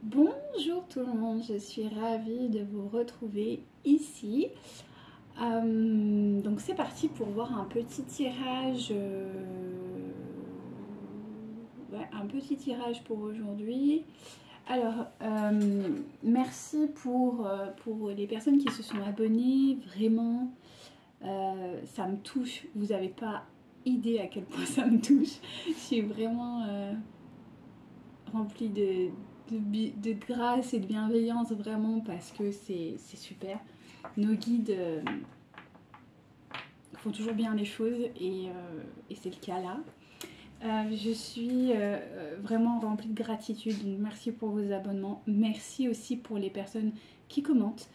Bonjour tout le monde, je suis ravie de vous retrouver ici. Donc c'est parti pour voir un petit tirage, ouais, un petit tirage pour aujourd'hui. Alors, merci pour les personnes qui se sont abonnées, vraiment, ça me touche, vous n'avez pas idée à quel point ça me touche. Je suis vraiment remplie de grâce et de bienveillance vraiment parce que c'est super. Nos guides font toujours bien les choses et c'est le cas là. Je suis vraiment remplie de gratitude, donc merci pour vos abonnements, merci aussi pour les personnes qui commentent,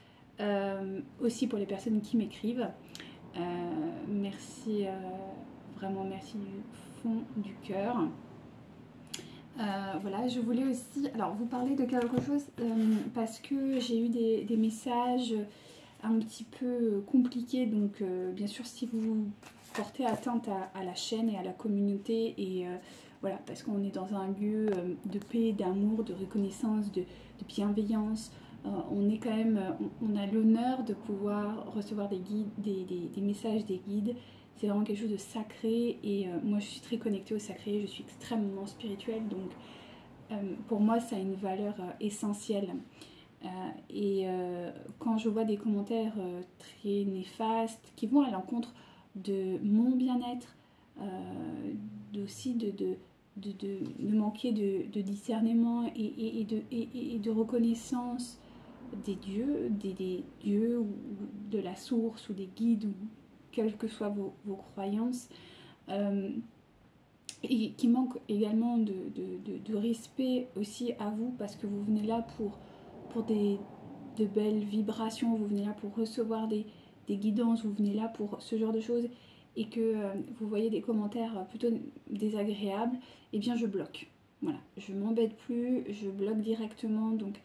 aussi pour les personnes qui m'écrivent. Merci, vraiment merci du fond du cœur. Voilà, je voulais aussi alors vous parler de quelque chose parce que j'ai eu des messages un petit peu compliqués. Donc bien sûr, si vous portez atteinte à la chaîne et à la communauté, et voilà, parce qu'on est dans un lieu de paix, d'amour, de reconnaissance, de bienveillance. On est quand même, on a l'honneur de pouvoir recevoir des guides, des messages des guides. C'est vraiment quelque chose de sacré et moi je suis très connectée au sacré, je suis extrêmement spirituelle, donc pour moi ça a une valeur essentielle. Quand je vois des commentaires très néfastes qui vont à l'encontre de mon bien-être, aussi de manquer de discernement et de reconnaissance des dieux ou de la source ou des guides ou quelles que soient vos croyances, et qui manque également de respect aussi à vous parce que vous venez là pour de belles vibrations, vous venez là pour recevoir des guidances, vous venez là pour ce genre de choses et que vous voyez des commentaires plutôt désagréables, eh bien je bloque. Voilà, je m'embête plus, je bloque directement. Donc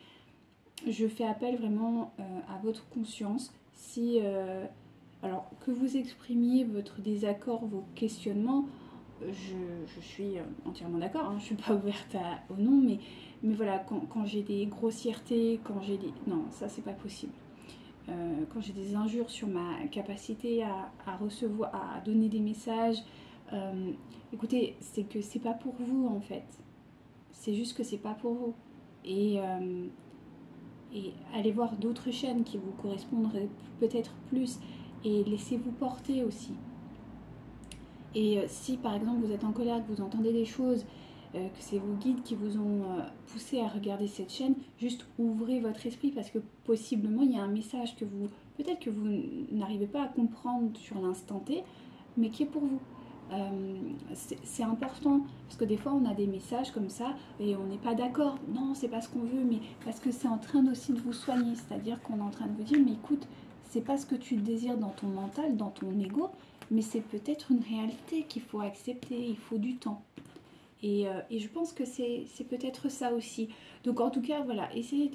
je fais appel vraiment à votre conscience. Si alors que vous exprimiez votre désaccord, vos questionnements, je suis entièrement d'accord, hein, je suis pas ouverte au non, mais voilà, quand j'ai des grossièretés, quand j'ai des... Non, ça c'est pas possible. Quand j'ai des injures sur ma capacité à recevoir, à donner des messages, écoutez, c'est que c'est pas pour vous en fait. C'est juste que c'est pas pour vous. Et allez voir d'autres chaînes qui vous correspondraient peut-être plus et laissez-vous porter aussi. Et si par exemple vous êtes en colère, que vous entendez des choses, que c'est vos guides qui vous ont poussé à regarder cette chaîne, juste ouvrez votre esprit parce que possiblement il y a un message que vous, peut-être que vous n'arrivez pas à comprendre sur l'instant T, mais qui est pour vous. C'est important parce que des fois on a des messages comme ça et on n'est pas d'accord, non c'est pas ce qu'on veut, mais parce que c'est en train aussi de vous soigner, c'est-à-dire qu'on est en train de vous dire mais écoute, c'est pas ce que tu désires dans ton mental, dans ton ego, mais c'est peut-être une réalité qu'il faut accepter, il faut du temps. Et je pense que c'est peut-être ça aussi. Donc en tout cas, voilà, essayez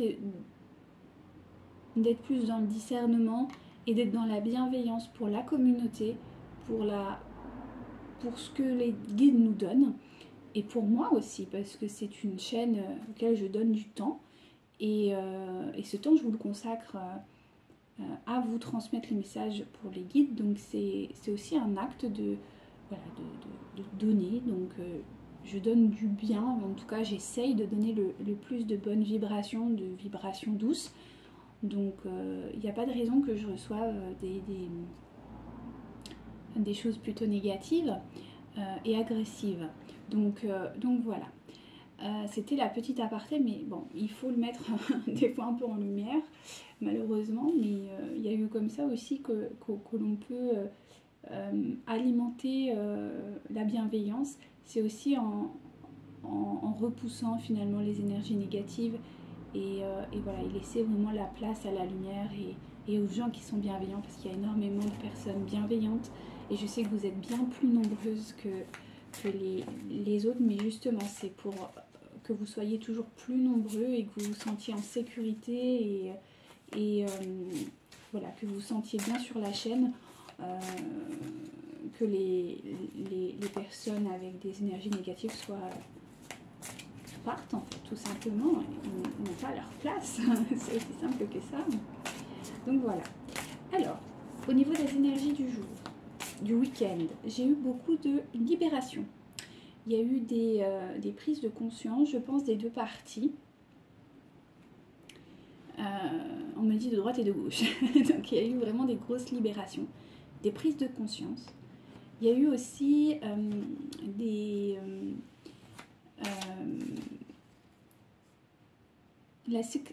d'être plus dans le discernement et d'être dans la bienveillance pour la communauté, pour ce que les guides nous donnent, et pour moi aussi, parce que c'est une chaîne auquel je donne du temps, et ce temps, je vous le consacre à vous transmettre les messages pour les guides. Donc c'est aussi un acte voilà, de donner. Donc je donne du bien, en tout cas j'essaye de donner le plus de bonnes vibrations, de vibrations douces. Donc il n'y a pas de raison que je reçoive des choses plutôt négatives et agressives. Donc voilà. C'était la petite aparté, mais bon, il faut le mettre des fois un peu en lumière, malheureusement, mais il y a eu comme ça aussi que l'on peut alimenter la bienveillance. C'est aussi en repoussant finalement les énergies négatives et voilà, et laisser vraiment la place à la lumière et aux gens qui sont bienveillants, parce qu'il y a énormément de personnes bienveillantes et je sais que vous êtes bien plus nombreuses que les autres, mais justement c'est pour que vous soyez toujours plus nombreux et que vous vous sentiez en sécurité et voilà, que vous vous sentiez bien sur la chaîne, que les personnes avec des énergies négatives soient partent en fait, tout simplement. Ils n'ont pas leur place. C'est aussi simple que ça. Donc voilà. Alors, au niveau des énergies du jour, du week-end, j'ai eu beaucoup de libération. Il y a eu des prises de conscience, je pense, des deux parties. On me dit de droite et de gauche. Donc il y a eu vraiment des grosses libérations, des prises de conscience. Il y a eu aussi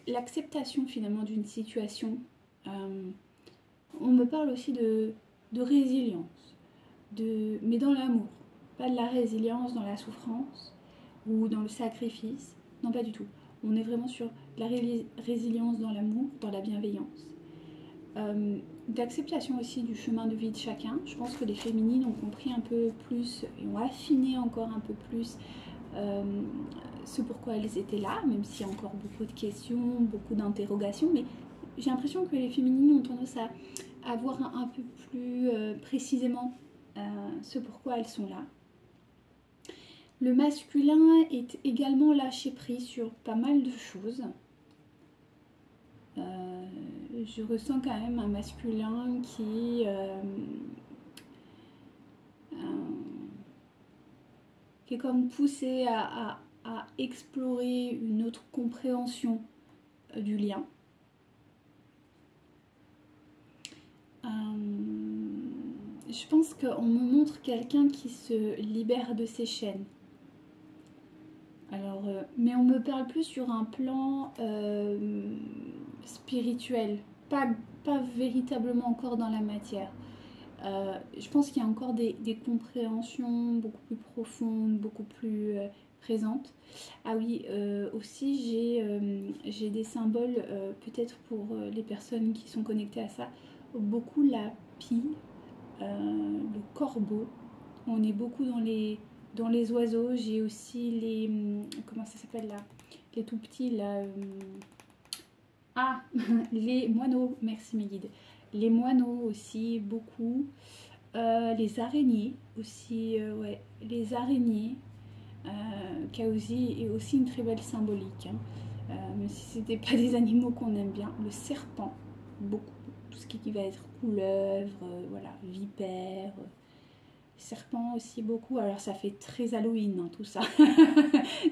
l'acceptation finalement d'une situation. On me parle aussi de résilience, mais dans l'amour. Pas de la résilience dans la souffrance ou dans le sacrifice. Non, pas du tout. On est vraiment sur la résilience dans l'amour, dans la bienveillance. D'acceptation aussi du chemin de vie de chacun. Je pense que les féminines ont compris un peu plus et ont affiné encore un peu plus ce pourquoi elles étaient là, même s'il y a encore beaucoup de questions, beaucoup d'interrogations, mais j'ai l'impression que les féminines ont tendance à voir un peu plus précisément ce pourquoi elles sont là. Le masculin est également lâché prise sur pas mal de choses. Je ressens quand même un masculin qui est comme poussé à explorer une autre compréhension du lien. Je pense qu'on me montre quelqu'un qui se libère de ses chaînes. Alors, mais on me parle plus sur un plan spirituel, pas véritablement encore dans la matière. Je pense qu'il y a encore des compréhensions beaucoup plus profondes, beaucoup plus présentes. Ah oui, aussi j'ai des symboles, peut-être pour les personnes qui sont connectées à ça, beaucoup la pie, le corbeau. On est beaucoup dans les oiseaux. J'ai aussi les... Comment ça s'appelle là? Les tout petits là... les moineaux. Merci mes guides. Les moineaux aussi, beaucoup. Les araignées aussi, ouais. Les araignées. Kaosi est aussi une très belle symbolique. Hein. Même si c'était pas des animaux qu'on aime bien. Le serpent, beaucoup. Tout ce qui va être couleuvre, voilà, vipère... Serpent aussi beaucoup, alors ça fait très Halloween hein, tout ça.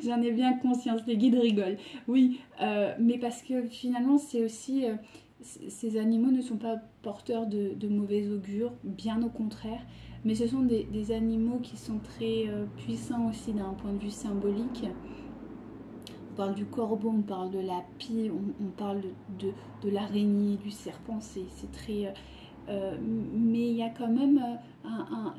J'en ai bien conscience, les guides rigolent. Oui, mais parce que finalement c'est aussi, ces animaux ne sont pas porteurs de mauvais augure, bien au contraire, mais ce sont des animaux qui sont très puissants aussi d'un point de vue symbolique. On parle du corbeau, on parle de la pie, on parle de l'araignée, du serpent, c'est très... mais il y a quand même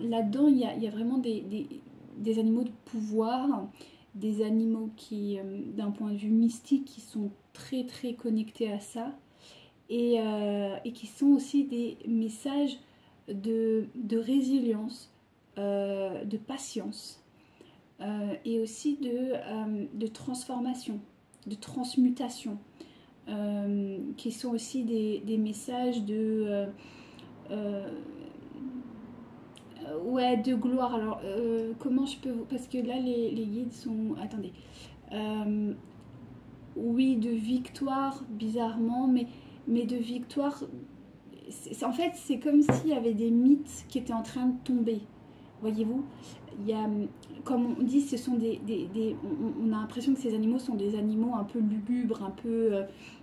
là-dedans, il y a vraiment des animaux de pouvoir, des animaux qui, d'un point de vue mystique, qui sont très très connectés à ça et qui sont aussi des messages de résilience, de patience et aussi de transformation, de transmutation, qui sont aussi des messages de... ouais, de gloire. Alors, comment je peux... Parce que là, les guides sont... Attendez. Oui, de victoire, bizarrement, mais de victoire... En fait, c'est comme s'il y avait des mythes qui étaient en train de tomber. Voyez-vous, il y a, comme on dit, ce sont on a l'impression que ces animaux sont des animaux un peu lugubres, un peu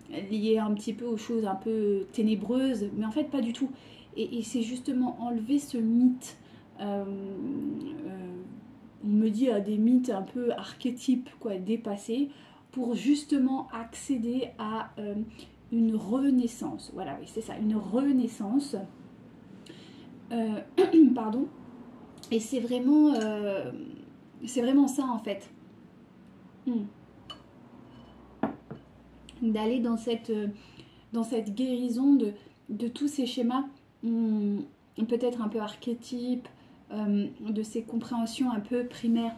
liés un petit peu aux choses un peu ténébreuses, mais en fait pas du tout. Et c'est justement enlever ce mythe. On me dit à des mythes un peu archétypes, quoi, dépassés, pour justement accéder à une renaissance. Voilà, oui, c'est ça, une renaissance. Pardon. Et c'est vraiment ça en fait. D'aller dans cette guérison de tous ces schémas, peut-être un peu archétypes, de ces compréhensions un peu primaires.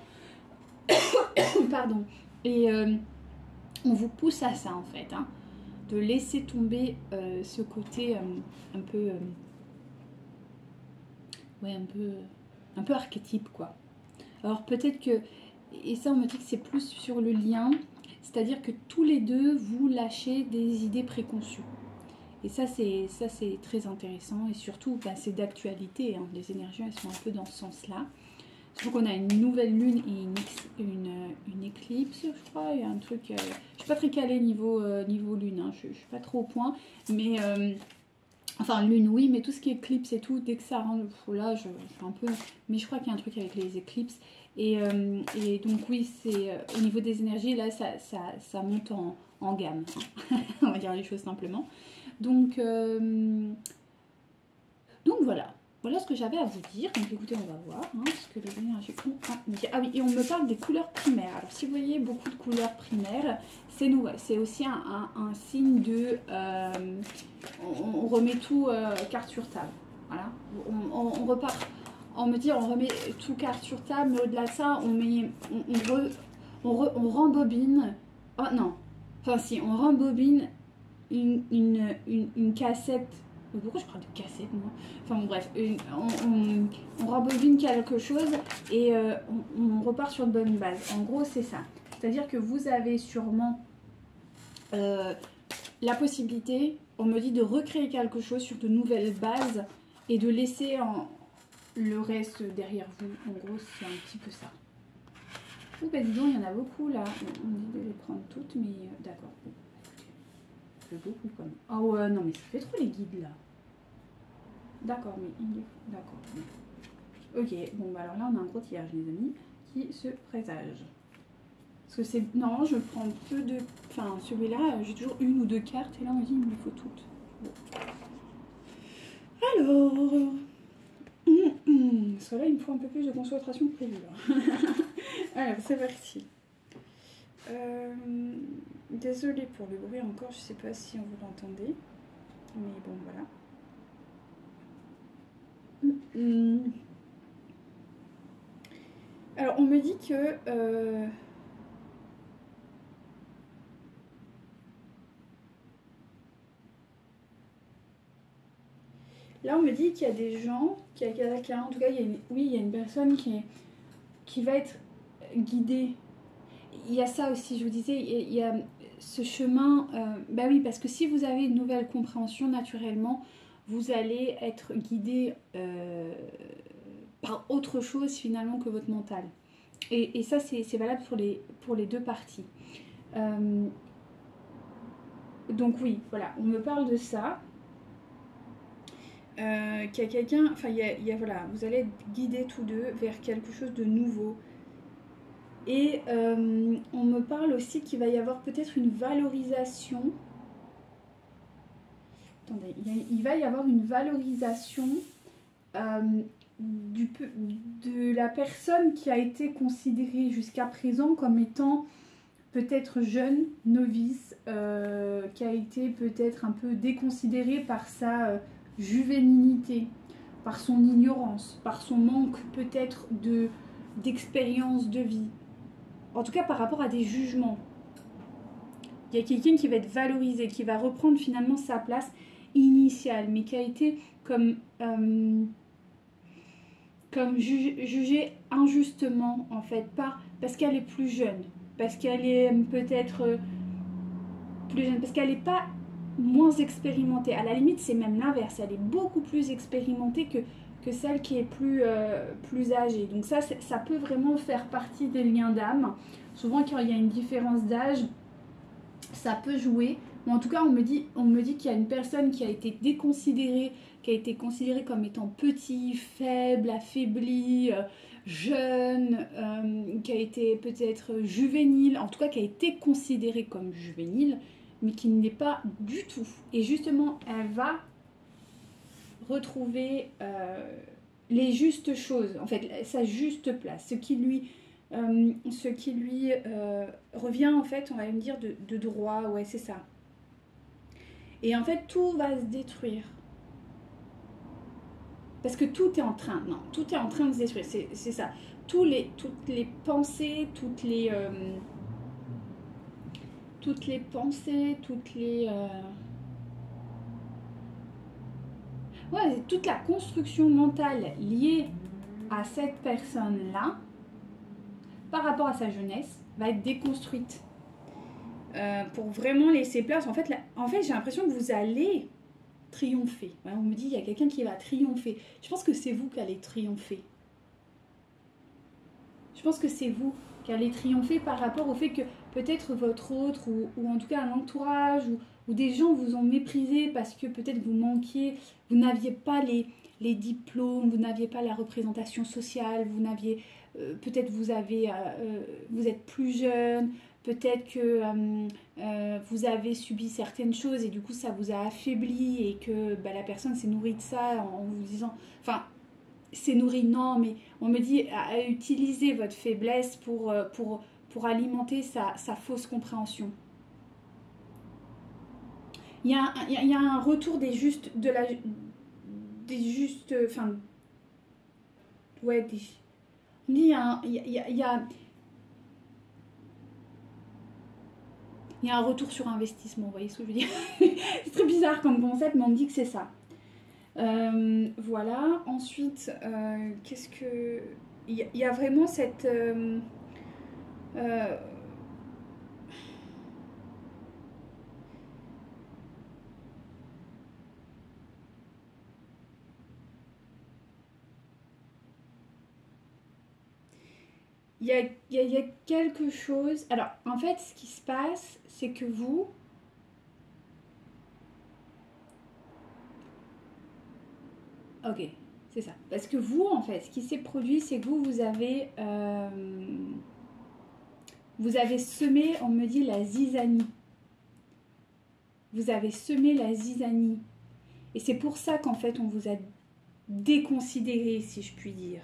Pardon. Et on vous pousse à ça en fait, hein, de laisser tomber ce côté un peu... ouais, un peu archétype quoi. Alors peut-être que Et ça, on me dit que c'est plus sur le lien, c'est-à-dire que tous les deux, vous lâchez des idées préconçues. Et ça, c'est très intéressant. Et surtout, bah, c'est d'actualité. Hein. Les énergies, elles sont un peu dans ce sens-là. Surtout qu'on a une nouvelle lune et une éclipse, je crois. Il y a un truc... je suis pas très calée niveau lune. Hein. Je suis pas trop au point. Mais... enfin, lune, oui. Mais tout ce qui est éclipse et tout, dès que ça rentre... Là, je suis un peu... Mais je crois qu'il y a un truc avec les éclipses. Et donc, oui, c'est... au niveau des énergies, là, ça monte en gamme. Hein. On va dire les choses simplement. Donc voilà. Voilà ce que j'avais à vous dire. Donc écoutez, on va voir hein, ce que les énergies ont à me dire. Ah oui, et on me parle des couleurs primaires. Alors si vous voyez beaucoup de couleurs primaires, c'est nouveau. C'est aussi un signe de... on remet tout carte sur table. Voilà. On repart. On me dit on remet tout carte sur table, mais au-delà de ça, on rembobine. Oh non. Enfin si, on rembobine une cassette. Pourquoi je parle de cassette moi? Enfin bon, bref, on rembobine quelque chose et on repart sur de bonnes bases. En gros, c'est ça. C'est-à-dire que vous avez sûrement la possibilité, on me dit, de recréer quelque chose sur de nouvelles bases et de laisser le reste derrière vous. En gros, c'est un petit peu ça. Oh bah dis donc, il y en a beaucoup là. On dit de les prendre toutes, mais d'accord. Beaucoup quand même. Ah ouais, non mais ça fait trop les guides là. D'accord, mais il est... D'accord. Ok, bon bah alors là on a un gros tirage les amis qui se présage. Parce que c'est... Non, je prends peu de... Enfin celui-là, j'ai toujours une ou deux cartes et là on me dit il me faut toutes. Bon. Alors... Parce que là il me faut un peu plus de concentration que prévu là. Alors c'est parti. Désolée pour le bruit encore, je sais pas si on vous l'entendez, mais bon voilà. Alors on me dit que là on me dit qu'il y a des gens, en tout cas il y a une personne qui va être guidée. Il y a ça aussi, je vous disais, il y a ce chemin, bah oui, parce que si vous avez une nouvelle compréhension, naturellement, vous allez être guidé par autre chose finalement que votre mental. Et ça, c'est valable pour les deux parties. Donc oui, voilà, on me parle de ça. Qu'il y a quelqu'un, enfin, voilà, vous allez être guidés tous deux vers quelque chose de nouveau. Et on me parle aussi qu'il va y avoir peut-être une valorisation. Attendez, il va y avoir une valorisation de la personne qui a été considérée jusqu'à présent comme étant peut-être jeune, novice, qui a été peut-être un peu déconsidérée par sa juvénilité, par son ignorance, par son manque peut-être d'expérience de vie. En tout cas, par rapport à des jugements. Il y a quelqu'un qui va être valorisé, qui va reprendre finalement sa place initiale, mais qui a été comme jugée injustement, en fait, parce qu'elle est plus jeune, parce qu'elle est peut-être plus jeune, parce qu'elle n'est pas moins expérimentée. À la limite, c'est même l'inverse, elle est beaucoup plus expérimentée que celle qui est plus âgée. Donc ça peut vraiment faire partie des liens d'âme. Souvent, quand il y a une différence d'âge, ça peut jouer. Mais en tout cas, on me dit qu'il y a une personne qui a été déconsidérée, qui a été considérée comme étant petit, faible, affaibli, jeune, qui a été peut-être juvénile, en tout cas qui a été considérée comme juvénile, mais qui ne l'est pas du tout. Et justement, elle va retrouver les justes choses, en fait, sa juste place, ce qui lui revient, en fait, on va me dire, de droit, ouais, c'est ça. Et en fait, tout va se détruire. Parce que tout est en train de se détruire, c'est ça. Toutes les pensées, toutes les pensées, ouais, toute la construction mentale liée à cette personne-là par rapport à sa jeunesse, va être déconstruite. Pour vraiment laisser place. En fait, j'ai l'impression que vous allez triompher. Ouais, on me dit, il y a quelqu'un qui va triompher. Je pense que c'est vous qui allez triompher. Je pense que c'est vous qui allez triompher par rapport au fait que peut-être votre autre, ou en tout cas un entourage, ou des gens vous ont méprisé parce que peut-être vous manquiez, vous n'aviez pas les diplômes, vous n'aviez pas la représentation sociale, vous n'aviez... peut-être vous êtes plus jeune, peut-être que vous avez subi certaines choses et du coup ça vous a affaibli et que la personne s'est nourrie de ça en vous disant... Enfin, s'est nourrie, non, mais on me dit à utiliser votre faiblesse pour alimenter sa fausse compréhension. Il y a un retour des justes... Enfin... Ouais, il y a un retour sur investissement, vous voyez ce que je veux dire? C'est très bizarre comme concept, mais on me dit que c'est ça. Voilà, ensuite, qu'est-ce que... Il y a vraiment cette... Il y a quelque chose... Alors, en fait, ce qui se passe, c'est que vous... Ok, c'est ça. Parce que vous, en fait, ce qui s'est produit, c'est que vous avez semé, on me dit, la zizanie. Vous avez semé la zizanie. Et c'est pour ça qu'en fait, on vous a déconsidéré, si je puis dire.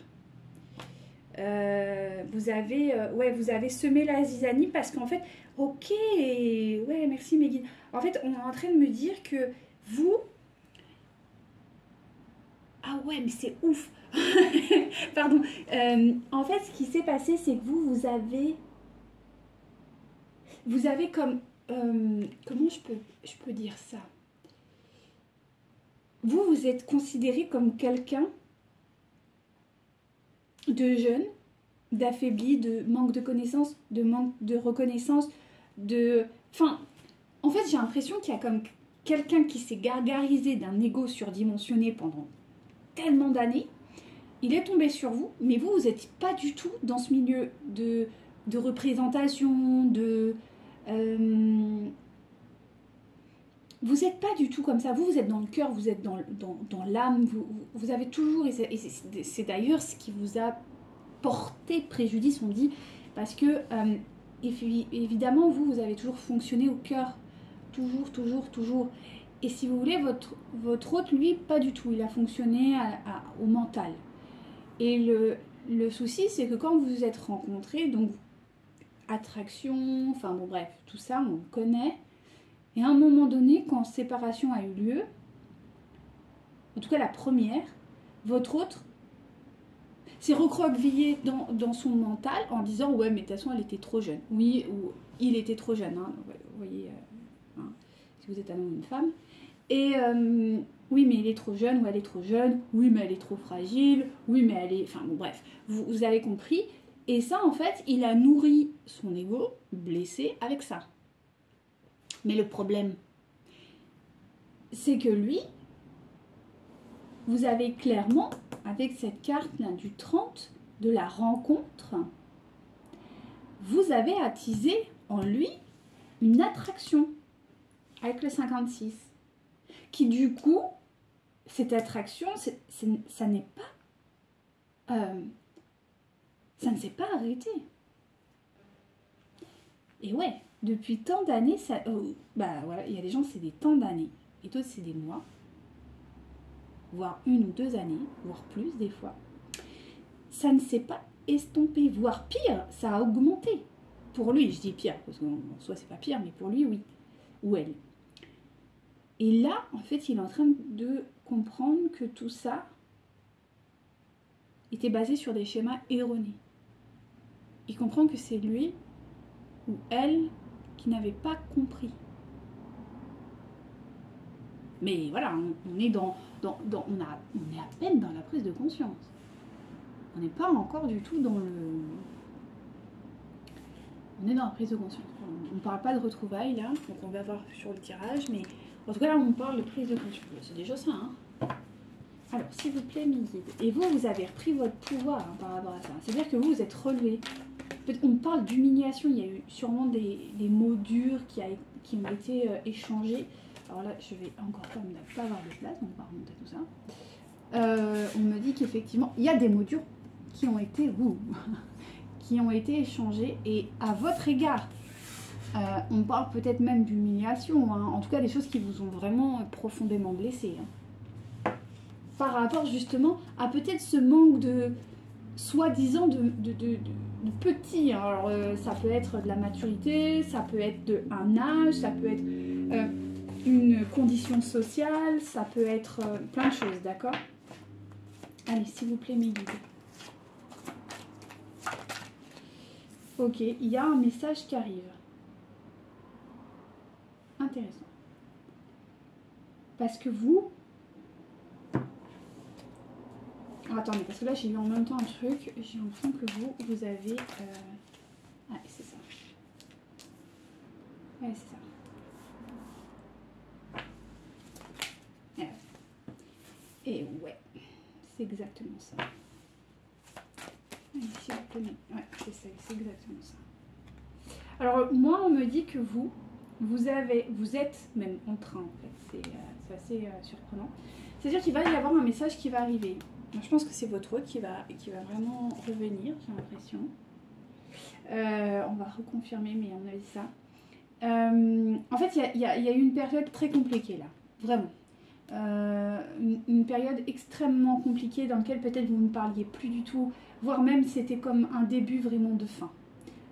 Vous avez semé la zizanie parce qu'en fait, ok, ouais, merci Megan. En fait, on est en train de me dire que vous... Ah ouais, mais c'est ouf. Pardon. En fait, ce qui s'est passé, c'est que vous avez comme... comment je peux dire ça? Vous êtes considéré comme quelqu'un de jeune, d'affaibli, de manque de connaissances, de manque de reconnaissance, Enfin, en fait, j'ai l'impression qu'il y a comme quelqu'un qui s'est gargarisé d'un ego surdimensionné pendant tellement d'années. Il est tombé sur vous, mais vous n'êtes pas du tout dans ce milieu de représentation, vous n'êtes pas du tout comme ça. Vous êtes dans le cœur, vous êtes dans l'âme. Vous avez toujours... Et c'est d'ailleurs ce qui vous a porté préjudice, on dit. Parce que, évidemment, vous avez toujours fonctionné au cœur. Toujours, toujours, toujours. Et si vous voulez, votre hôte, lui, pas du tout. Il a fonctionné au mental. Et le souci, c'est que quand vous vous êtes rencontrés, donc attraction, enfin bon bref, tout ça, on le connaît. Et à un moment donné, quand séparation a eu lieu, en tout cas la première, votre autre s'est recroquevillé dans son mental en disant « Ouais, mais de toute façon, elle était trop jeune. » Oui, ou il était trop jeune, hein, vous voyez, hein, si vous êtes un homme ou une femme. Et oui, mais il est trop jeune, ou elle est trop jeune. Oui, mais elle est trop fragile. Oui, mais elle est... Enfin, bon, bref, vous avez compris. Et ça, en fait, il a nourri son ego blessé avec ça. Mais le problème, c'est que lui, vous avez clairement, avec cette carte-là du 30, de la rencontre, vous avez attisé en lui une attraction avec le 56. Qui du coup, cette attraction, ça n'est pas... ça ne s'est pas arrêté. Et ouais, depuis tant d'années, ça... voilà, il y a des gens, c'est des tant d'années. Et d'autres, c'est des mois. Voire 1 ou 2 années, voire plus des fois. Ça ne s'est pas estompé, voire pire, ça a augmenté. Pour lui, je dis pire, parce qu'en soi, c'est pas pire, mais pour lui, oui. Ou elle. Et là, en fait, il est en train de comprendre que tout ça était basé sur des schémas erronés. Il comprend que c'est lui ou elle qui n'avait pas compris. Mais voilà, on est on est à peine dans la prise de conscience. On n'est pas encore du tout dans le... On est dans la prise de conscience. On ne parle pas de retrouvailles là, donc on va voir sur le tirage, mais en tout cas là on parle de prise de conscience. C'est déjà ça, hein. Alors, s'il vous plaît, mes guides. Et vous, vous avez repris votre pouvoir hein, par rapport à ça. C'est-à-dire que vous, vous êtes relevé. On parle d'humiliation. Il y a eu sûrement des mots durs qui ont été échangés. Alors là, je vais encore pas avoir de place, donc on va remonter tout ça. On me dit qu'effectivement, il y a des mots durs qui ont été, qui ont été échangés. Et à votre égard, on parle peut-être même d'humiliation. Hein, en tout cas, des choses qui vous ont vraiment profondément blessé. Hein. Par rapport justement à peut-être ce manque de soi-disant de petit. Alors ça peut être de la maturité, ça peut être un âge, ça peut être une condition sociale, ça peut être plein de choses, d'accord? Allez, s'il vous plaît, mes guides. Ok, il y a un message qui arrive. Intéressant. Parce que vous... Attendez, parce que là j'ai eu en même temps un truc, j'ai l'impression que vous avez... Ouais, c'est ça. Ouais, c'est ça. Et ouais, c'est exactement ça. Allez, s'il vous plaît. Ouais, c'est ça, c'est exactement ça. Alors moi on me dit que vous êtes même en train en fait, c'est assez surprenant. C'est-à-dire qu'il va y avoir un message qui va arriver. Je pense que c'est votre hôte qui va vraiment revenir, j'ai l'impression. On va reconfirmer, mais on avait ça. En fait, il y a eu une période très compliquée là, vraiment. Une période extrêmement compliquée dans laquelle peut-être vous ne parliez plus du tout, voire même c'était comme un début vraiment de fin.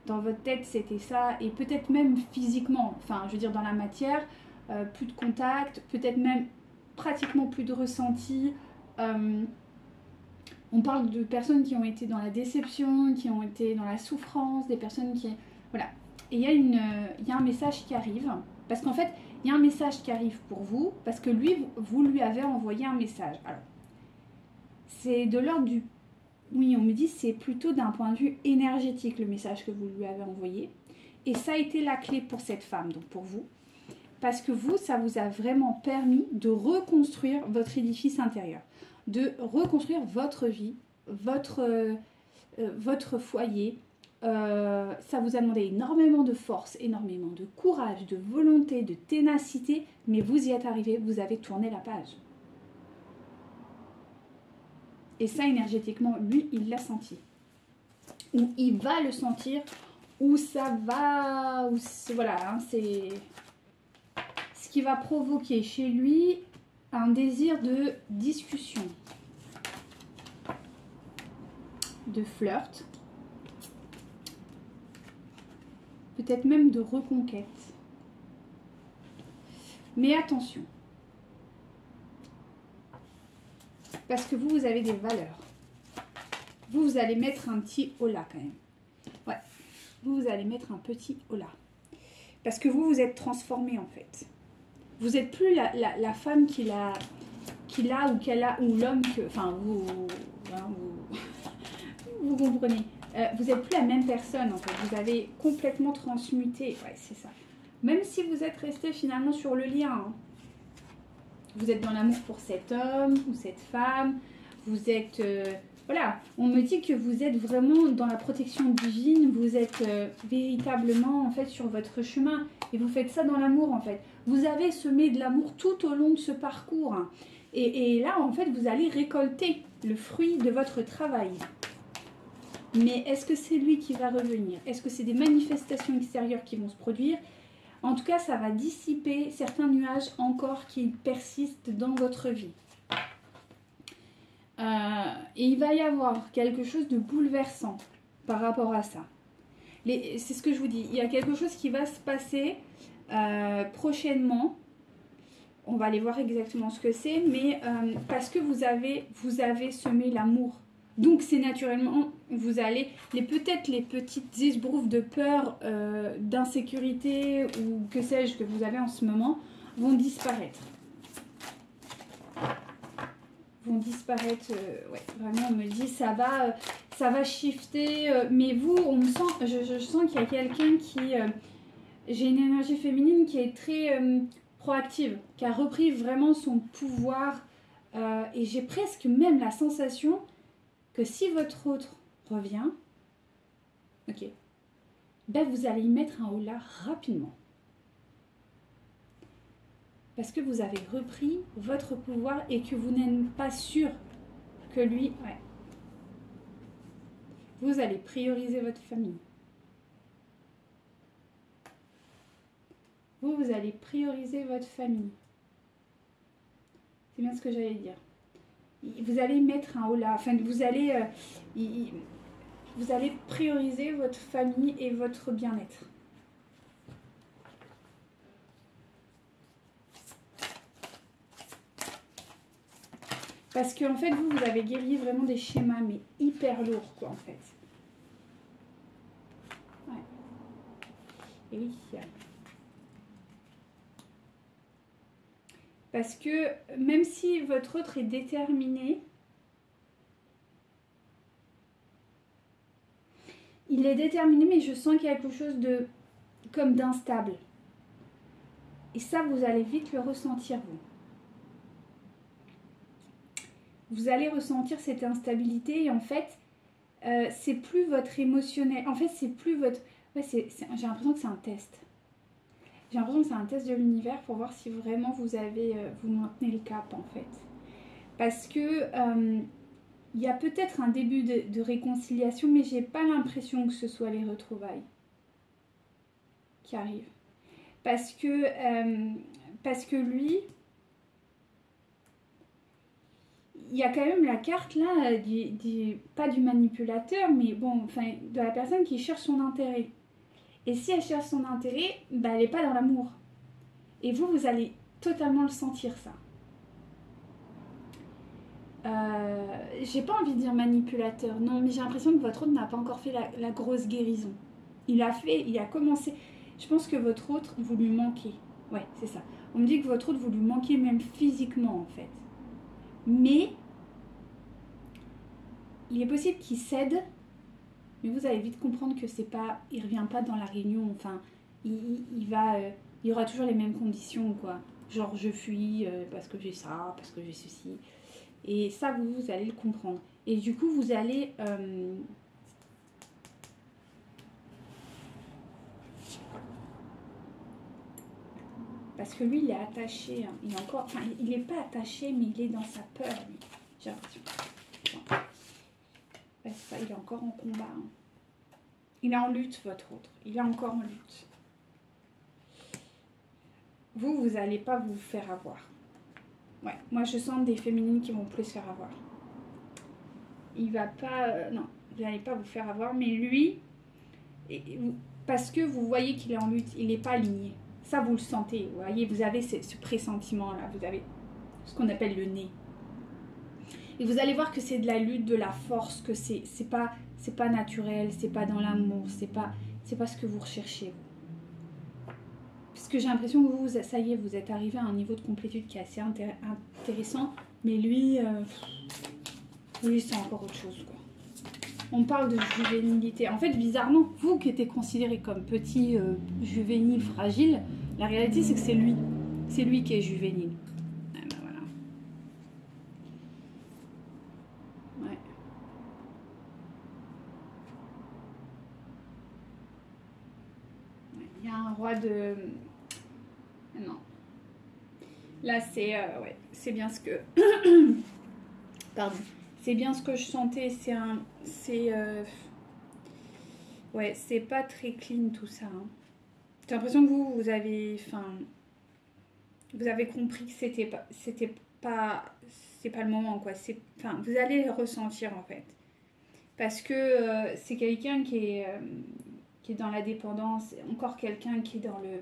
Dans votre tête, c'était ça, et peut-être même physiquement, enfin, je veux dire dans la matière, plus de contact, peut-être même pratiquement plus de ressenti. On parle de personnes qui ont été dans la déception, qui ont été dans la souffrance, des personnes qui... Voilà. Et il y a un message qui arrive, parce qu'en fait, il y a un message qui arrive pour vous, parce que vous lui avez envoyé un message. Alors, c'est de l'ordre du... Oui, on me dit c'est plutôt d'un point de vue énergétique le message que vous lui avez envoyé. Et ça a été la clé pour cette femme, donc pour vous. Parce que vous, ça vous a vraiment permis de reconstruire votre édifice intérieur. De reconstruire votre vie, votre foyer. Ça vous a demandé énormément de force, énormément de courage, de volonté, de ténacité, mais vous y êtes arrivé, vous avez tourné la page. Et ça, énergétiquement, lui, il l'a senti. Ou il va le sentir, ou ça va... Ou voilà, hein, c'est... Ce qui va provoquer chez lui un désir de discussion, de flirt, peut-être même de reconquête. Mais attention, parce que vous avez des valeurs. Vous allez mettre un petit holà quand même. Ouais, vous allez mettre un petit holà. Parce que vous êtes transformé en fait. Vous n'êtes plus la femme qu'il a ou qu'elle a, ou l'homme que... Enfin, vous comprenez. Vous n'êtes plus la même personne en fait. Vous avez complètement transmuté. Ouais, c'est ça. Même si vous êtes resté finalement sur le lien. Hein. Vous êtes dans l'amour pour cet homme ou cette femme. Vous êtes... voilà. On me dit que vous êtes vraiment dans la protection divine. Vous êtes véritablement en fait sur votre chemin. Et vous faites ça dans l'amour en fait. Vous avez semé de l'amour tout au long de ce parcours. Hein. Et là, en fait, vous allez récolter le fruit de votre travail. Mais est-ce que c'est lui qui va revenir? Est-ce que c'est des manifestations extérieures qui vont se produire? En tout cas, ça va dissiper certains nuages encore qui persistent dans votre vie. Et il va y avoir quelque chose de bouleversant par rapport à ça. C'est ce que je vous dis. Il y a quelque chose qui va se passer prochainement. On va aller voir exactement ce que c'est, mais parce que vous avez semé l'amour. Donc c'est naturellement, vous allez, peut-être les petites esbrouves de peur, d'insécurité ou que sais-je que vous avez en ce moment vont disparaître. Ouais, vraiment on me dit ça va ça va shifter, mais vous, on me sent, je sens qu'il y a quelqu'un qui, j'ai une énergie féminine qui est très proactive, qui a repris vraiment son pouvoir, et j'ai presque même la sensation que si votre autre revient, ok, ben vous allez y mettre un holà rapidement. Parce que vous avez repris votre pouvoir et que vous n'êtes pas sûr que lui... Ouais. Vous allez prioriser votre famille. Vous allez prioriser votre famille. C'est bien ce que j'allais dire. Vous allez mettre un holà. Enfin, vous allez prioriser votre famille et votre bien-être. Parce qu'en fait, vous avez guéri vraiment des schémas, mais hyper lourds, quoi, en fait. Ouais. Et oui. Parce que même si votre autre est déterminé, il est déterminé, mais je sens qu'il y a quelque chose de comme d'instable. Et ça, vous allez vite le ressentir, vous. Vous allez ressentir cette instabilité et en fait, c'est plus votre émotionnel. En fait, c'est plus votre... Ouais, j'ai l'impression que c'est un test. J'ai l'impression que c'est un test de l'univers pour voir si vraiment vous maintenez le cap, en fait. Parce que il y a peut-être un début de réconciliation, mais j'ai pas l'impression que ce soit les retrouvailles qui arrivent. Parce que lui... Il y a quand même la carte là, pas du manipulateur, mais bon, enfin, de la personne qui cherche son intérêt. Et si elle cherche son intérêt, bah, elle n'est pas dans l'amour. Et vous allez totalement le sentir, ça. J'ai pas envie de dire manipulateur, non, mais j'ai l'impression que votre autre n'a pas encore fait la grosse guérison. Il a commencé. Je pense que votre autre, vous lui manquez. Ouais, c'est ça. On me dit que votre autre, vous lui manquez même physiquement, en fait. Mais il est possible qu'il cède, mais vous allez vite comprendre que c'est pas, il revient pas dans la réunion. Enfin, il y aura toujours les mêmes conditions, quoi. Genre je fuis parce que j'ai ça, parce que j'ai ceci. Et ça, vous allez le comprendre. Et du coup, vous allez parce que lui, il est attaché. Hein. Il est encore, enfin, il n'est pas attaché, mais il est dans sa peur, lui. J'ai l'impression. Ouais, ça, il est encore en combat. Hein. Il est en lutte, votre autre. Il est encore en lutte. Vous n'allez pas vous faire avoir. Ouais, moi, je sens des féminines qui vont plus se faire avoir. Il va pas... non, vous n'allez pas vous faire avoir, mais lui, parce que vous voyez qu'il est en lutte, il n'est pas aligné. Ça, vous le sentez, vous voyez, vous avez ce pressentiment-là, vous avez ce qu'on appelle le nez. Et vous allez voir que c'est de la lutte, de la force, que c'est pas naturel, c'est pas dans l'amour, c'est pas ce que vous recherchez. Parce que j'ai l'impression que vous, ça y est, vous êtes arrivé à un niveau de complétude qui est assez intéressant, mais lui, c'est encore autre chose, quoi. On parle de juvénilité. En fait, bizarrement, vous qui étiez considéré comme petit juvénile fragile, la réalité, c'est que c'est lui. C'est lui qui est juvénile. Ah ben voilà. Ouais. Il y a un roi de... Non. Là, c'est... ouais, c'est bien ce que... Pardon. C'est bien ce que je sentais, ouais, c'est pas très clean tout ça. Hein. J'ai l'impression que vous avez, vous avez compris que c'est pas le moment, quoi. Vous allez le ressentir en fait, parce que c'est quelqu'un qui est dans la dépendance, encore quelqu'un qui est dans le,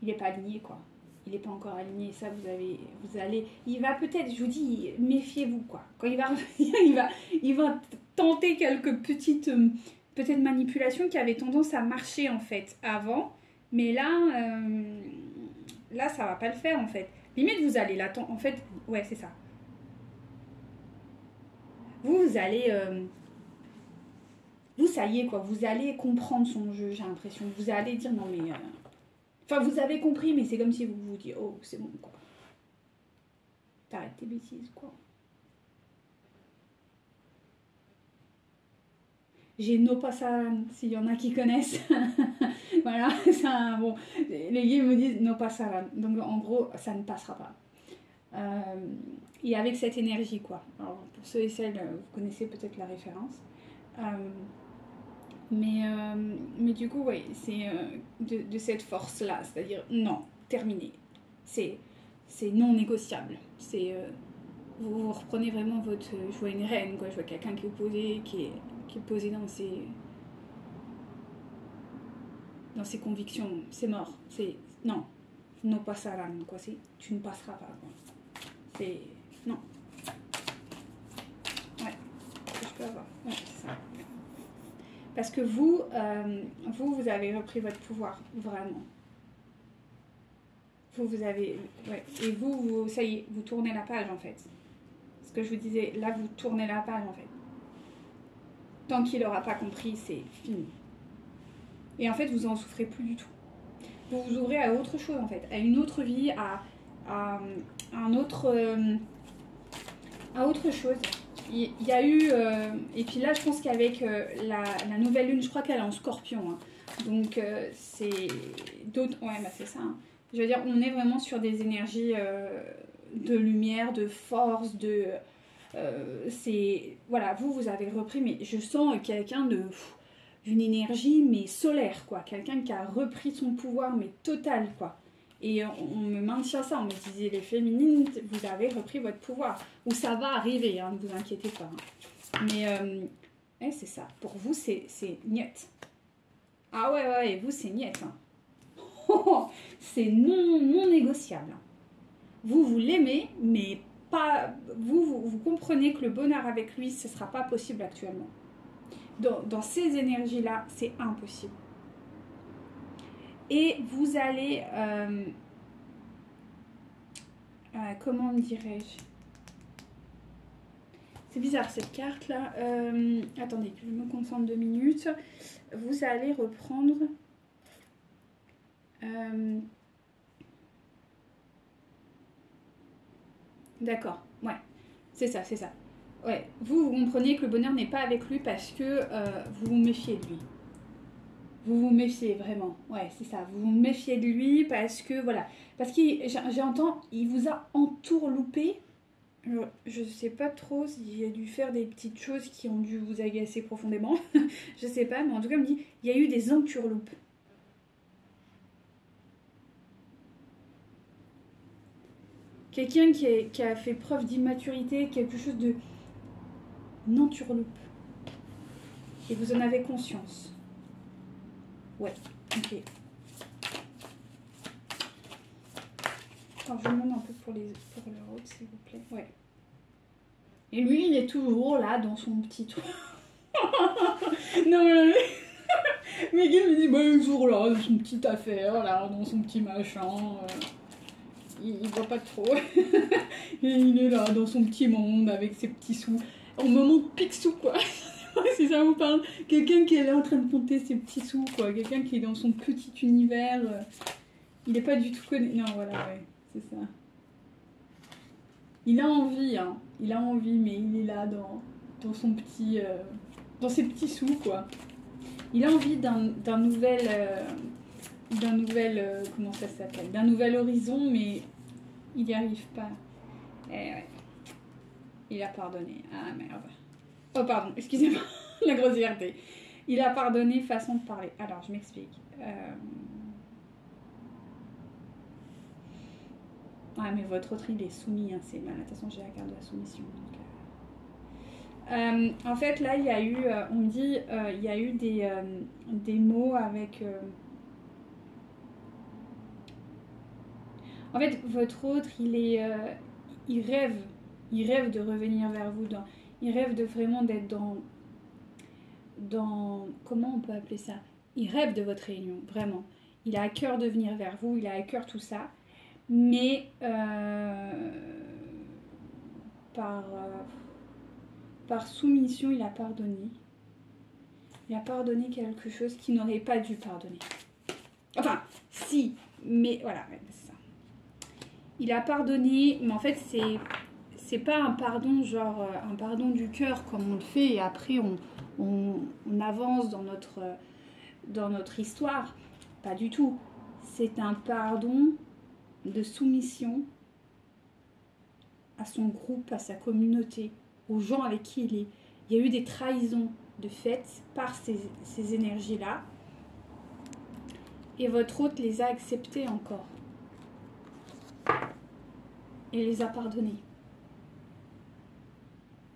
il est pas aligné, quoi. Il n'est pas encore aligné, ça vous allez, il va peut-être, je vous dis, méfiez-vous, quoi. Quand il va revenir, il va tenter quelques petites, peut-être manipulations qui avaient tendance à marcher, en fait, avant. Mais là, ça va pas le faire, en fait. Limite, vous allez l'attendre, en fait, ouais, c'est ça. Vous allez vous, ça y est, quoi. Vous allez comprendre son jeu, j'ai l'impression. Vous allez dire, non, mais... Enfin, vous avez compris, mais c'est comme si vous vous dites, oh, c'est bon, quoi. T'arrêtes tes bêtises, quoi. J'ai No Pasaran, s'il y en a qui connaissent. Voilà, ça, bon, les guides me disent No Pasaran. Donc, en gros, ça ne passera pas. Et avec cette énergie, quoi. Alors, pour ceux et celles, vous connaissez peut-être la référence. Mais du coup, oui, c'est de cette force-là. C'est-à-dire, non, terminé. C'est non négociable. C'est... vous reprenez vraiment votre... je vois une reine, quoi. Je vois quelqu'un qui est posé, qui est posé dans ses convictions. C'est mort. C'est... Non. No pasaran, quoi. C'est... tu ne passeras pas, quoi. C'est... non. Ouais. Je peux avoir... ouais, c'est ça. Parce que vous avez repris votre pouvoir, vraiment. Vous avez... ouais. Et vous, ça y est, vous tournez la page, en fait. Ce que je vous disais, là, vous tournez la page, en fait. Tant qu'il n'aura pas compris, c'est fini. Et en fait, vous en souffrez plus du tout. Vous vous ouvrez à autre chose, en fait. À une autre vie, à un autre... à autre chose. Il y a eu... et puis là, je pense qu'avec la nouvelle lune, je crois qu'elle est en scorpion. Hein. Donc, c'est d'autres... ouais, bah c'est ça. Hein. Je veux dire, on est vraiment sur des énergies de lumière, de force, de... c'est... voilà, vous avez repris, mais je sens quelqu'un d'une énergie, mais solaire, quoi. Quelqu'un qui a repris son pouvoir, mais total, quoi. Et on me maintient ça, on me disait, les féminines, vous avez repris votre pouvoir. Ou ça va arriver, hein, ne vous inquiétez pas. Hein. Mais c'est ça. Pour vous, c'est niet. Ah ouais, vous, c'est niet. Hein. C'est non négociable. Vous l'aimez, mais pas... Vous comprenez que le bonheur avec lui, ce ne sera pas possible actuellement. Dans ces énergies-là, c'est impossible. Et vous allez... comment dirais-je? C'est bizarre cette carte-là. Attendez, je me concentre 2 minutes. Vous allez reprendre... D'accord, ouais. C'est ça. Ouais, vous comprenez que le bonheur n'est pas avec lui parce que vous vous méfiez de lui. Vous vous méfiez vraiment, ouais, c'est ça. Vous vous méfiez de lui parce que, voilà. Parce que j'entends, il vous a entourloupé. Je sais pas trop s'il a dû faire des petites choses qui ont dû vous agacer profondément. Je sais pas, mais en tout cas, il me dit, il y a eu des entourloupes. Quelqu'un qui a fait preuve d'immaturité, quelque chose de... entourloupe. Et vous en avez conscience. Ouais, ok. Alors, je demande un peu pour le road, s'il vous plaît. Ouais. Et lui, il est toujours là, dans son petit truc. Non, mais... Megan me dit, bah, il est toujours là, dans son petite affaire, là, dans son petit machin. Il voit pas trop. Et il est là, dans son petit monde, avec ses petits sous. En moment Picsou, quoi. Si ça vous parle, quelqu'un qui est là en train de compter ses petits sous, quoi, quelqu'un qui est dans son petit univers, il n'est pas du tout connu. Non, voilà, ouais, c'est ça. Il a envie, hein, il a envie, mais il est là dans son petit, dans ses petits sous, quoi. Il a envie d'un nouvel, comment ça s'appelle, d'un nouvel horizon, mais il n'y arrive pas. Eh ouais. Il a pardonné. Ah merde. Oh pardon, excusez-moi, la grossièreté. Il a pardonné, façon de parler. Alors, je m'explique. Ah, mais votre autre, il est soumis, hein, c'est mal. Attention, j'ai la carte de la soumission. Donc, en fait, là, il y a eu, on me dit, il y a eu des mots avec... En fait, votre autre, il rêve de revenir vers vous. Il rêve de vraiment d'être dans... Comment on peut appeler ça? Il rêve de votre réunion, vraiment. Il a à cœur de venir vers vous, il a à cœur tout ça. Mais par soumission, il a pardonné. Il a pardonné quelque chose qu'il n'aurait pas dû pardonner. Enfin, si, mais voilà, c'est ça. Il a pardonné, mais en fait, c'est pas un pardon, genre un pardon du cœur comme on le fait et après on avance dans notre histoire. Pas du tout. C'est un pardon de soumission à son groupe, à sa communauté, aux gens avec qui il est. Il y a eu des trahisons de fait par ces énergies-là. Et votre hôte les a acceptées encore. Et les a pardonnées.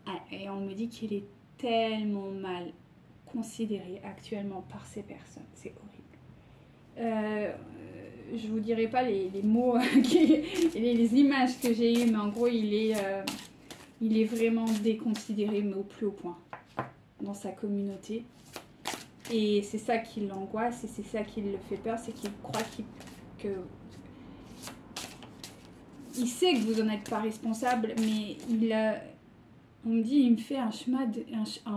Ah, et on me dit qu'il est tellement mal considéré actuellement par ces personnes. C'est horrible. Je vous dirai pas les mots, les images que j'ai eues, mais en gros, il est vraiment déconsidéré, mais au plus haut point, dans sa communauté. Et c'est ça qui l'angoisse, et c'est ça qui le fait peur, c'est qu'il croit que... Il sait que vous n'en êtes pas responsable, mais on me dit, il me fait un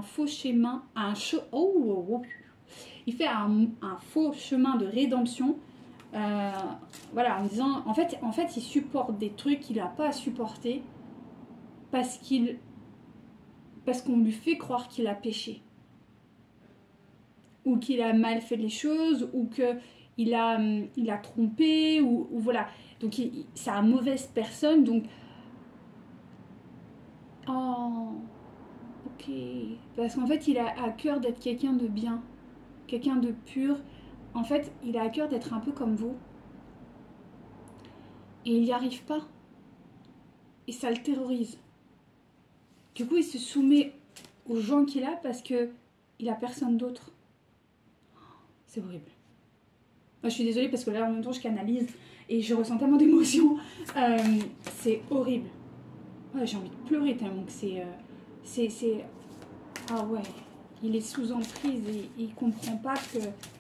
faux chemin, il fait un faux chemin de rédemption. Voilà, en disant, en fait, il supporte des trucs qu'il n'a pas à supporter parce qu'on lui fait croire qu'il a péché. Ou qu'il a mal fait les choses, ou qu'il a trompé, ou voilà. Donc, c'est une mauvaise personne, donc... Oh, ok. Parce qu'en fait, il a à cœur d'être quelqu'un de bien, quelqu'un de pur. En fait, il a à cœur d'être un peu comme vous. Et il n'y arrive pas. Et ça le terrorise. Du coup, il se soumet aux gens qu'il a parce qu'il n'a personne d'autre. C'est horrible. Moi, je suis désolée parce que là, en même temps, je canalise et je ressens tellement d'émotions. C'est horrible. Ouais, j'ai envie de pleurer tellement que c'est... Ah ouais, il est sous emprise et il comprend pas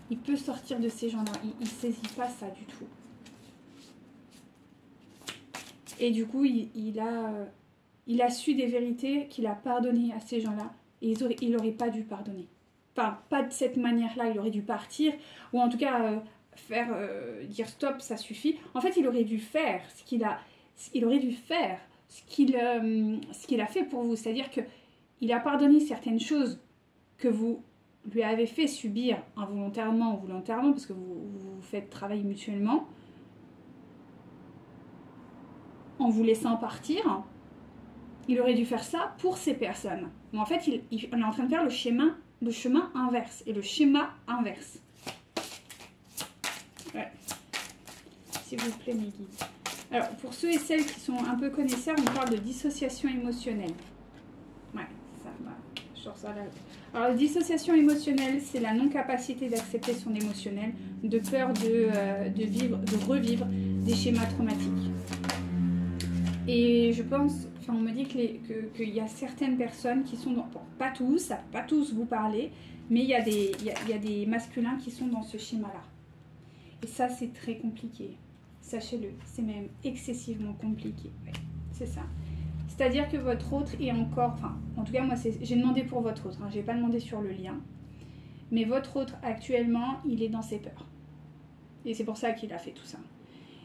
qu'il peut sortir de ces gens-là. Il saisit pas ça du tout. Et du coup, il a su des vérités qu'il a pardonné à ces gens-là. Et il n'aurait pas dû pardonner. Enfin, pas de cette manière-là. Il aurait dû partir. Ou en tout cas, dire stop, ça suffit. En fait, il aurait dû faire ce qu'il a... Il aurait dû faire ce qu'il a fait pour vous. C'est-à-dire qu'il a pardonné certaines choses que vous lui avez fait subir involontairement ou volontairement, parce que vous faites travailler mutuellement, en vous laissant partir. Il aurait dû faire ça pour ces personnes. Mais en fait, on est en train de faire le chemin inverse. Et le schéma inverse. Ouais. S'il vous plaît, mes guides. Alors, pour ceux et celles qui sont un peu connaisseurs, on parle de dissociation émotionnelle. Ouais, ça va. Je sors ça là. Alors, la dissociation émotionnelle, c'est la non-capacité d'accepter son émotionnel, de peur de revivre des schémas traumatiques. Et je pense, enfin, on me dit qu'il y a certaines personnes qui sont dans... Bon, pas tous, ça peut pas tous vous parler, mais il y a des masculins qui sont dans ce schéma-là. Et ça, c'est très compliqué. Sachez-le, c'est même excessivement compliqué. Ouais, c'est ça. C'est-à-dire que votre autre est encore... Enfin, en tout cas, moi, j'ai demandé pour votre autre. Hein, je n'ai pas demandé sur le lien. Mais votre autre, actuellement, il est dans ses peurs. Et c'est pour ça qu'il a fait tout ça.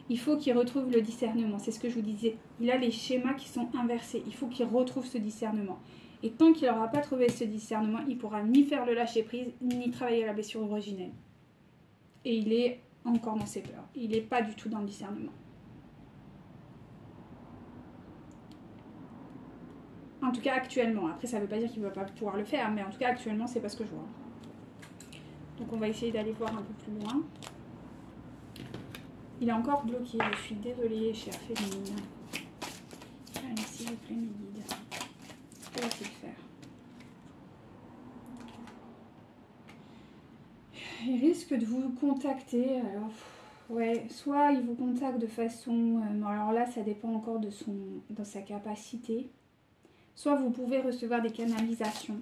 Il faut qu'il retrouve le discernement. C'est ce que je vous disais. Il a les schémas qui sont inversés. Il faut qu'il retrouve ce discernement. Et tant qu'il n'aura pas trouvé ce discernement, il ne pourra ni faire le lâcher-prise, ni travailler à la blessure originelle. Et il est encore dans ses peurs. Il n'est pas du tout dans le discernement. En tout cas, actuellement. Après, ça ne veut pas dire qu'il ne va pas pouvoir le faire, mais en tout cas, actuellement, c'est pas ce que je vois. Donc, on va essayer d'aller voir un peu plus loin. Il est encore bloqué. Je suis désolée, chère féminine. Allez, s'il vous plaît, mes guides. Je vais essayer de faire. Il risque de vous contacter. Alors, ouais, soit il vous contacte de façon... alors là, ça dépend encore de sa capacité. Soit vous pouvez recevoir des canalisations.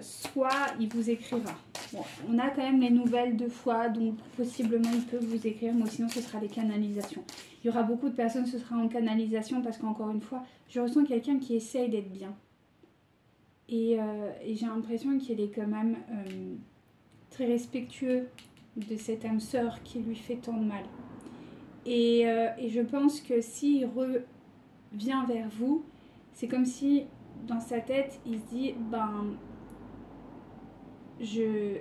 Soit il vous écrira. Bon, on a quand même les nouvelles 2 fois, donc possiblement il peut vous écrire, mais sinon ce sera des canalisations. Il y aura beaucoup de personnes, ce sera en canalisation, parce qu'encore une fois, je ressens quelqu'un qui essaye d'être bien. Et j'ai l'impression qu'il est quand même très respectueux de cette âme sœur qui lui fait tant de mal. Et je pense que s'il revient vers vous, c'est comme si dans sa tête, il se dit, ben, je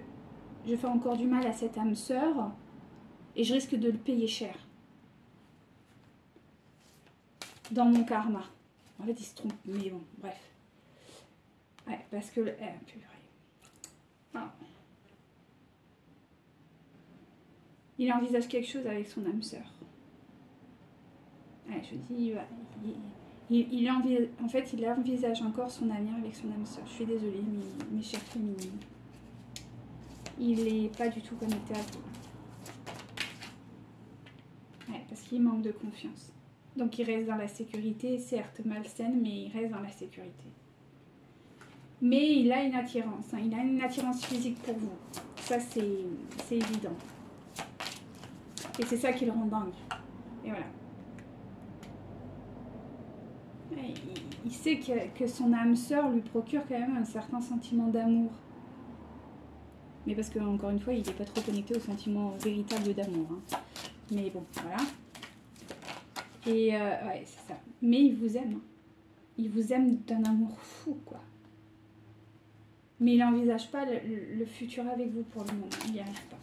fais encore du mal à cette âme sœur et je risque de le payer cher dans mon karma. En fait, il se trompe, mais bon, bref. Ouais, parce que... Ah. Il envisage quelque chose avec son âme sœur. Ouais, je dis, en fait, il envisage encore son avenir avec son âme sœur. Je suis désolée, mes chères féminines. Il n'est pas du tout connecté à vous. Ouais, parce qu'il manque de confiance. Donc il reste dans la sécurité, certes malsaine, mais il reste dans la sécurité. Mais il a une attirance, hein. Il a une attirance physique pour vous. Ça, c'est évident. Et c'est ça qui le rend dingue. Et voilà. Et il sait que son âme sœur lui procure quand même un certain sentiment d'amour. Mais parce que, encore une fois, il n'est pas trop connecté au sentiment véritable d'amour. Hein. Mais bon, voilà. Et ouais, c'est ça. Mais il vous aime. Il vous aime d'un amour fou, quoi. Mais il n'envisage pas le futur avec vous pour le moment. Il n'y arrive pas.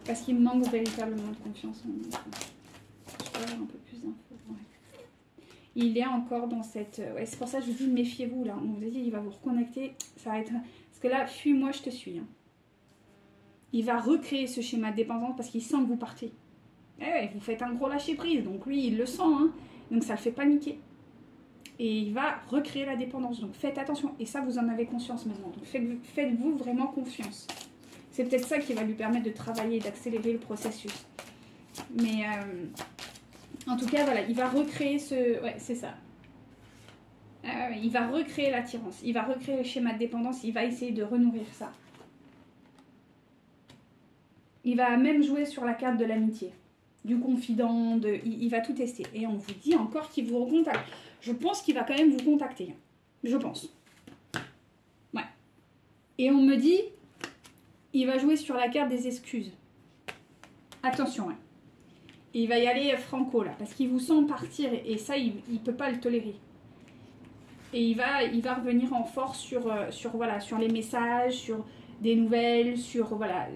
Parce qu'il manque véritablement de confiance en lui. Je peux avoir un peu plus d'infos. Ouais. Il est encore dans cette... Ouais, c'est pour ça que je vous dis, méfiez-vous, là. On vous a dit, il va vous reconnecter. Ça va être... Parce que là, fuis-moi, je te suis. Hein. Il va recréer ce schéma de dépendance parce qu'il sent que vous partez. Eh ouais, vous faites un gros lâcher-prise. Donc lui, il le sent. Hein. Donc ça le fait paniquer. Et il va recréer la dépendance. Donc faites attention. Et ça, vous en avez conscience maintenant. Donc faites-vous vraiment confiance. C'est peut-être ça qui va lui permettre de travailler et d'accélérer le processus. Mais en tout cas, voilà, il va recréer ce... Ouais, c'est ça. Il va recréer l'attirance. Il va recréer le schéma de dépendance. Il va essayer de renourrir ça. Il va même jouer sur la carte de l'amitié. Du confident. Il va tout tester. Et on vous dit encore qu'il vous recontacte. Je pense qu'il va quand même vous contacter. Je pense. Ouais. Et on me dit... Il va jouer sur la carte des excuses. Attention, hein. Il va y aller franco, là. Parce qu'il vous sent partir. Et ça, il ne peut pas le tolérer. Et il va revenir en force sur les messages, sur des nouvelles, sur... Voilà.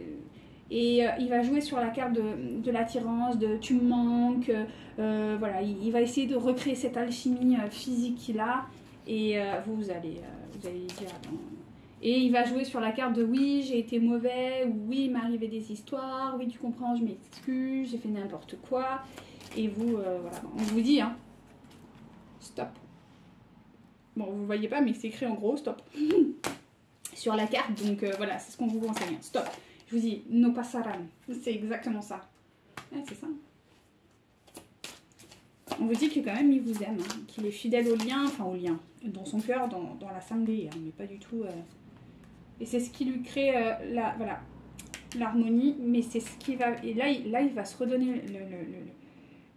Et il va jouer sur la carte de l'attirance, de tu me manques. Voilà. Il va essayer de recréer cette alchimie physique qu'il a. Et vous allez dire... Attends, et il va jouer sur la carte de oui, j'ai été mauvais, ou oui, il m'est arrivé des histoires, oui, tu comprends, je m'excuse, j'ai fait n'importe quoi. Et vous, voilà, on vous dit, hein, stop. Bon, vous voyez pas, mais c'est écrit en gros, stop. Sur la carte, donc voilà, c'est ce qu'on vous conseille, hein, stop. Je vous dis, no pasaran, c'est exactement ça. Ouais, c'est ça. On vous dit que quand même, il vous aime, hein, qu'il est fidèle au lien, enfin au lien, dans son cœur, dans la sanglée, hein, mais pas du tout... Et c'est ce qui lui crée l'harmonie, mais c'est ce qui va... Et là, il va se redonner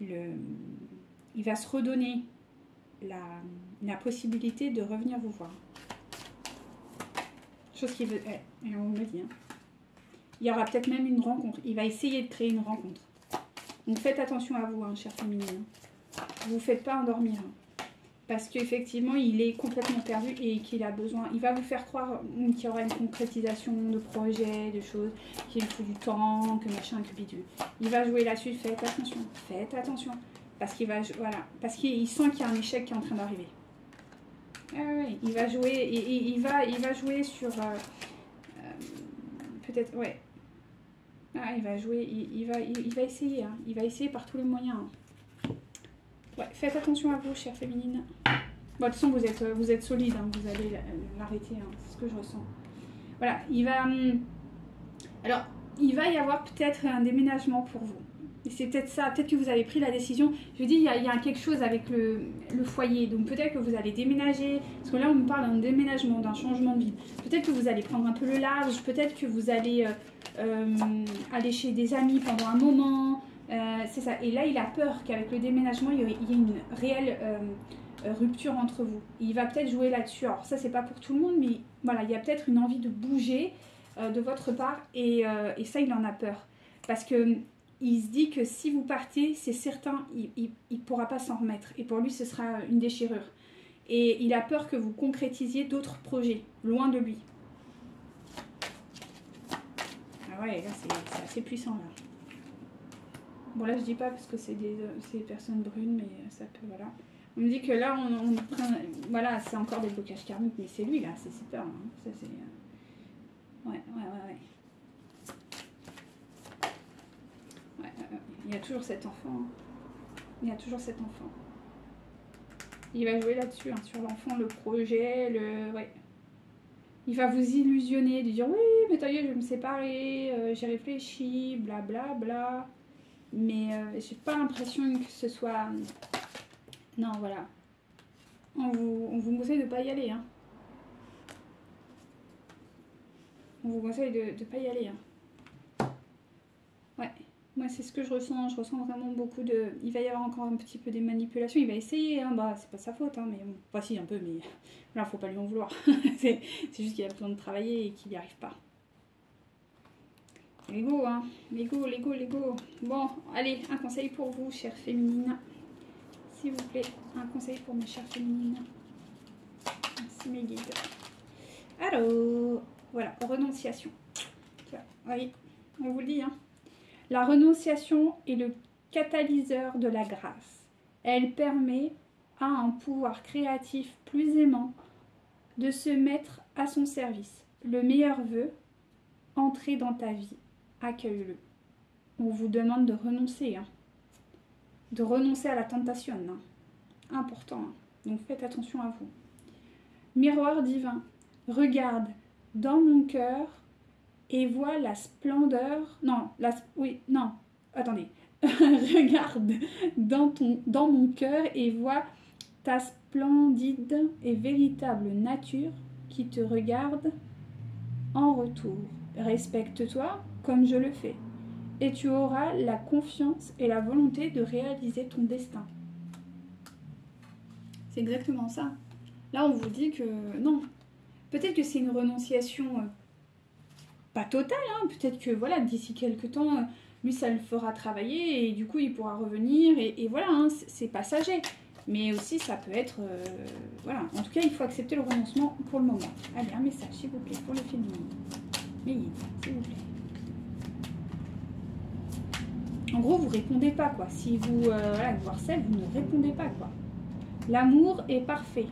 il va se redonner la possibilité de revenir vous voir. Chose qu'il veut... Et on me dit, hein. Il y aura peut-être même une rencontre. Il va essayer de créer une rencontre. Donc faites attention à vous, hein, chère féminine. Vous ne faites pas endormir. Hein. Parce qu'effectivement, il est complètement perdu et qu'il a besoin... Il va vous faire croire qu'il y aura une concrétisation de projets, de choses, qu'il faut du temps, que machin, que bidule. Il va jouer là-dessus, faites attention. Faites attention. Parce qu'il va... Voilà. Parce qu'il sent qu'il y a un échec qui est en train d'arriver. Ouais, il va jouer... Et il va jouer sur... peut-être... Ouais. Ah, il va jouer... Il va essayer. Hein. Il va essayer par tous les moyens. Hein. Ouais, faites attention à vous, chère féminine. Bon, de toute façon, vous êtes solide, hein, vous allez l'arrêter, hein, c'est ce que je ressens. Voilà, il va... alors, il va y avoir peut-être un déménagement pour vous. Et c'est peut-être ça, peut-être que vous avez pris la décision. Je dis, il y a quelque chose avec le foyer, donc peut-être que vous allez déménager. Parce que là, on me parle d'un déménagement, d'un changement de vie. Peut-être que vous allez prendre un peu le large, peut-être que vous allez aller chez des amis pendant un moment... c'est ça. Et là, il a peur qu'avec le déménagement, il y ait une réelle rupture entre vous. Il va peut-être jouer là-dessus. Alors ça, c'est pas pour tout le monde, mais voilà, il y a peut-être une envie de bouger de votre part et ça, il en a peur. Parce que il se dit que si vous partez, c'est certain, il ne pourra pas s'en remettre. Et pour lui, ce sera une déchirure. Et il a peur que vous concrétisiez d'autres projets, loin de lui. Ah ouais, là, c'est assez puissant, là. Bon, là, je dis pas parce que c'est des personnes brunes, mais ça peut, voilà. On me dit que là, voilà, c'est encore des blocages karmiques, mais c'est lui, là, c'est super. Hein. Ça, c'est... Ouais. Il y a toujours cet enfant. Hein. Il y a toujours cet enfant. Il va jouer là-dessus, hein, sur l'enfant, le projet, ouais. Il va vous illusionner, de dire oui, mais t'inquiète, je vais me séparer, j'ai réfléchi, blablabla. Bla, bla. Mais j'ai pas l'impression que ce soit... Non, voilà. On vous conseille de pas y aller. Hein. On vous conseille de pas y aller. Hein. Ouais. Moi, c'est ce que je ressens. Je ressens vraiment beaucoup de... Il va y avoir encore un petit peu des manipulations. Il va essayer. Hein. Bah, c'est pas sa faute. Hein, mais bon. Enfin, si, un peu. Mais là, faut pas lui en vouloir. c'est juste qu'il a besoin de travailler et qu'il n'y arrive pas. L'ego, hein. L'ego. Bon, allez, un conseil pour vous, chère féminine. S'il vous plaît, un conseil pour mes chères féminines. Merci mes guides. Alors, voilà, renonciation. Oui, on vous le dit, hein. La renonciation est le catalyseur de la grâce. Elle permet à un pouvoir créatif plus aimant de se mettre à son service. Le meilleur vœu, entrer dans ta vie. Accueille-le. On vous demande de renoncer, hein. De renoncer à la tentation. Hein. Important. Hein. Donc faites attention à vous. Miroir divin, regarde dans mon cœur et vois la splendeur... Non, attendez. Regarde dans mon cœur et vois ta splendide et véritable nature qui te regarde en retour. Respecte-toi comme je le fais. Et tu auras la confiance et la volonté de réaliser ton destin. C'est exactement ça. Là, on vous dit que non. Peut-être que c'est une renonciation pas totale. Hein. Peut-être que voilà, d'ici quelques temps, lui, ça le fera travailler et du coup, il pourra revenir. Et voilà, hein, c'est passager. Mais aussi, ça peut être... voilà. En tout cas, il faut accepter le renoncement pour le moment. Allez, un message, s'il vous plaît, pour les féminines. Mais s'il vous plaît. En gros, vous répondez pas, quoi. Si vous, voilà, vous harcèlez, vous ne répondez pas, quoi. L'amour est parfait.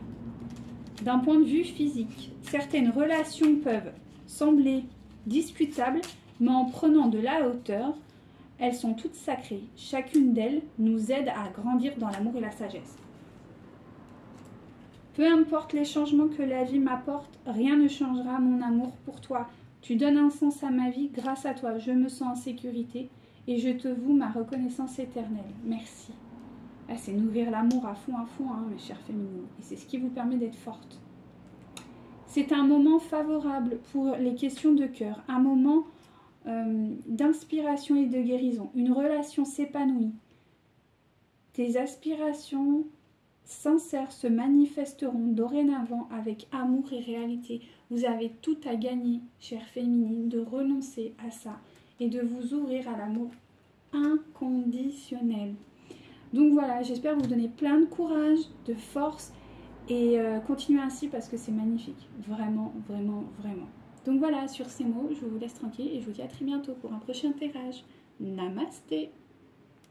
D'un point de vue physique, certaines relations peuvent sembler discutables, mais en prenant de la hauteur, elles sont toutes sacrées. Chacune d'elles nous aide à grandir dans l'amour et la sagesse. Peu importe les changements que la vie m'apporte, rien ne changera mon amour pour toi. Tu donnes un sens à ma vie, grâce à toi, je me sens en sécurité. Et je te voue ma reconnaissance éternelle. Merci. Ah, c'est nourrir l'amour à fond, hein, mes chères féminines. Et c'est ce qui vous permet d'être forte. C'est un moment favorable pour les questions de cœur. Un moment d'inspiration et de guérison. Une relation s'épanouit. Tes aspirations sincères se manifesteront dorénavant avec amour et réalité. Vous avez tout à gagner, chères féminines, de renoncer à ça. Et de vous ouvrir à l'amour inconditionnel. Donc voilà, j'espère vous donner plein de courage, de force et continuez ainsi parce que c'est magnifique. Vraiment, vraiment, vraiment. Donc voilà, sur ces mots, je vous laisse tranquille et je vous dis à très bientôt pour un prochain tirage. Namasté!